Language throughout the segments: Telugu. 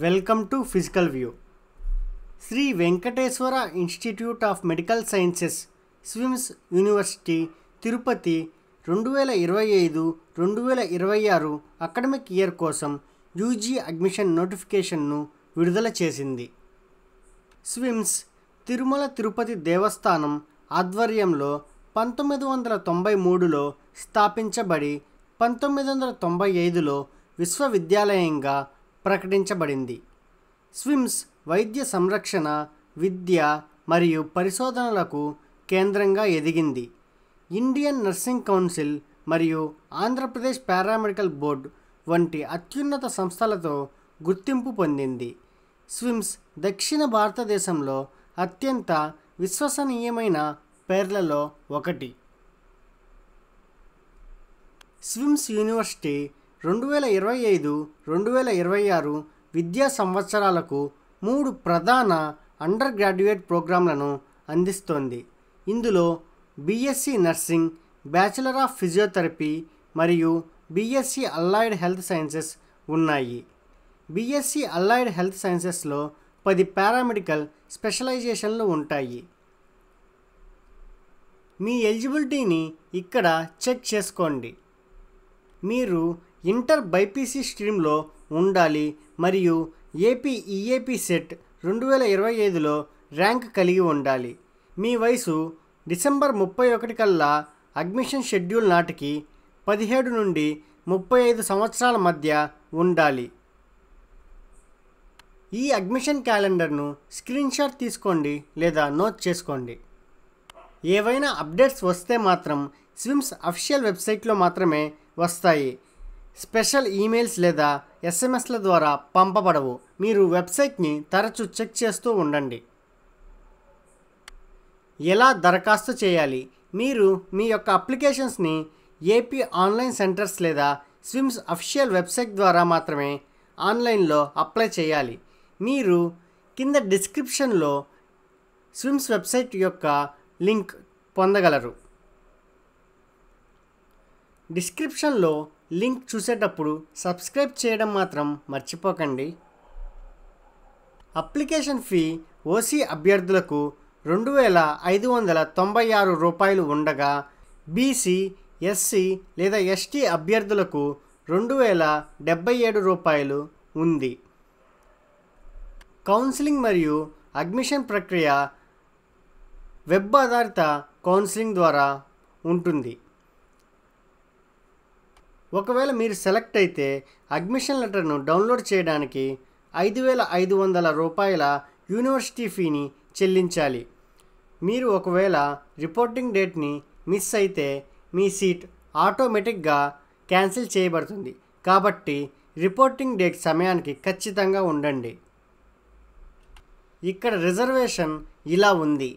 Welcome to physical view. Shri Venkateswara institute of medical sciences SVIMS university Tirupati 2025-2026 academic year కోసం యూజీ అడ్మిషన్ నోటిఫికేషన్ను విడుదల చేసింది. స్విమ్స్ తిరుమల తిరుపతి దేవస్థానం ఆధ్వర్యంలో 1993లో స్థాపించబడి 1995లో విశ్వవిద్యాలయంగా ప్రకటించబడింది. స్విమ్స్ వైద్య సంరక్షణ, విద్య మరియు పరిశోధనలకు కేంద్రంగా ఎదిగింది. ఇండియన్ నర్సింగ్ కౌన్సిల్ మరియు ఆంధ్రప్రదేశ్ పారామెడికల్ బోర్డు వంటి అత్యున్నత సంస్థలతో గుర్తింపు పొందింది. స్విమ్స్ దక్షిణ భారతదేశంలో అత్యంత విశ్వసనీయమైన పేర్లలో ఒకటి. స్విమ్స్ యూనివర్సిటీ 2025-2026 విద్యా సంవత్సరాలకు 3 ప్రధాన అండర్ గ్రాడ్యుయేట్ ప్రోగ్రాంలను అందిస్తోంది. ఇందులో BSc nursing, bachelor of physiotherapy మరియు బీఎస్సీ అలైడ్ హెల్త్ సైన్సెస్ ఉన్నాయి. బీఎస్సీ అలైడ్ హెల్త్ సైన్సెస్లో 10 పారామెడికల్ స్పెషలైజేషన్లు ఉంటాయి. మీ ఎలిజిబిలిటీని ఇక్కడ చెక్ చేసుకోండి. మీరు ఇంటర్ బైపీసీ స్ట్రీమ్లో ఉండాలి మరియు ఏపీ ఈఏపీ సెట్ 2025లో ర్యాంక్ కలిగి ఉండాలి. మీ వయసు డిసెంబర్ 31 కల్లా అడ్మిషన్ షెడ్యూల్ నాటికి 17 నుండి 35 సంవత్సరాల మధ్య ఉండాలి. ఈ అడ్మిషన్ క్యాలెండర్ను స్క్రీన్షాట్ తీసుకోండి లేదా నోట్ చేసుకోండి. ఏవైనా అప్డేట్స్ వస్తే మాత్రం స్విమ్స్ అఫీషియల్ వెబ్సైట్లో మాత్రమే వస్తాయి. స్పెషల్ ఈమెయిల్స్ లేదా ఎస్ఎంఎస్ల ద్వారా పంపబడవు. మీరు వెబ్సైట్ని తరచూ చెక్ చేస్తూ ఉండండి. ఎలా దరఖాస్తు చేయాలి? మీరు మీ యొక్క అప్లికేషన్స్ని ఏపీ ఆన్లైన్ సెంటర్స్ లేదా స్విమ్స్ అఫీషియల్ వెబ్సైట్ ద్వారా మాత్రమే ఆన్లైన్లో అప్లై చేయాలి. మీరు కింద డిస్క్రిప్షన్లో స్విమ్స్ వెబ్సైట్ యొక్క లింక్ పొందగలరు. డిస్క్రిప్షన్లో లింక్ చూసేటప్పుడు సబ్స్క్రైబ్ చేయడం మాత్రం మర్చిపోకండి. అప్లికేషన్ ఫీ ఓసీ అభ్యర్థులకు 2,596 రూపాయలు ఉండగా బీసీ, ఎస్సీ లేదా ఎస్టీ అభ్యర్థులకు 2,077 రూపాయలు ఉంది. కౌన్సిలింగ్ మరియు అడ్మిషన్ ప్రక్రియ వెబ్ ఆధారిత కౌన్సిలింగ్ ద్వారా ఉంటుంది. ఒకవేళ మీరు సెలెక్ట్ అయితే అడ్మిషన్ లెటర్ను డౌన్లోడ్ చేయడానికి 5,500 రూపాయల యూనివర్సిటీ ఫీని చెల్లించాలి. మీరు ఒకవేళ రిపోర్టింగ్ డేట్ని మిస్ అయితే మీ సీట్ ఆటోమేటిక్గా క్యాన్సిల్ చేయబడుతుంది. కాబట్టి రిపోర్టింగ్ డేట్ సమయానికి ఖచ్చితంగా ఉండండి. ఇక్కడ రిజర్వేషన్ ఇలా ఉంది.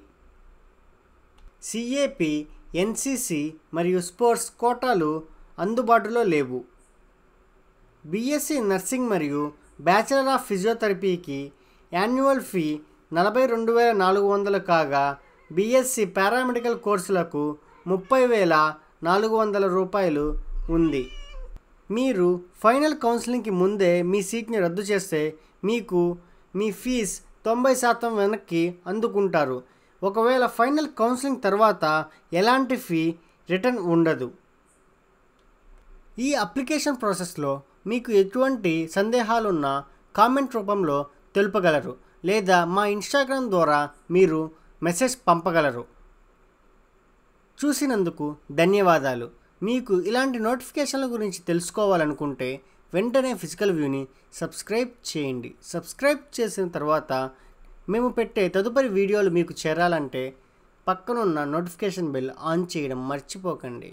సిఏపి, ఎన్సిసి మరియు స్పోర్ట్స్ కోటాలు అందుబాటులో లేవు. బీఎస్సీ నర్సింగ్ మరియు బ్యాచిలర్ ఆఫ్ ఫిజియోథెరపీకి యాన్యువల్ ఫీ 42,400 కాగా బీఎస్సీ పారామెడికల్ కోర్సులకు 30,400 రూపాయలు ఉంది. మీరు ఫైనల్ కౌన్సిలింగ్కి ముందే మీ సీట్ని రద్దు చేస్తే మీకు మీ ఫీజు 90% వెనక్కి అందుకుంటారు. ఒకవేళ ఫైనల్ కౌన్సిలింగ్ తర్వాత ఎలాంటి ఫీ రిటర్న్ ఉండదు. ఈ అప్లికేషన్ ప్రాసెస్లో మీకు ఎటువంటి సందేహాలున్నా కామెంట్ రూపంలో తెలుపగలరు లేదా మా ఇన్స్టాగ్రామ్ ద్వారా మీరు మెసేజ్ పంపగలరు. చూసినందుకు ధన్యవాదాలు. మీకు ఇలాంటి నోటిఫికేషన్ల గురించి తెలుసుకోవాలనుకుంటే వెంటనే ఫిజికల్ వ్యూని సబ్స్క్రైబ్ చేయండి. సబ్స్క్రైబ్ చేసిన తర్వాత మేము పెట్టే తదుపరి వీడియోలు మీకు చేరాలంటే పక్కనున్న నోటిఫికేషన్ బెల్ ఆన్ చేయడం మర్చిపోకండి.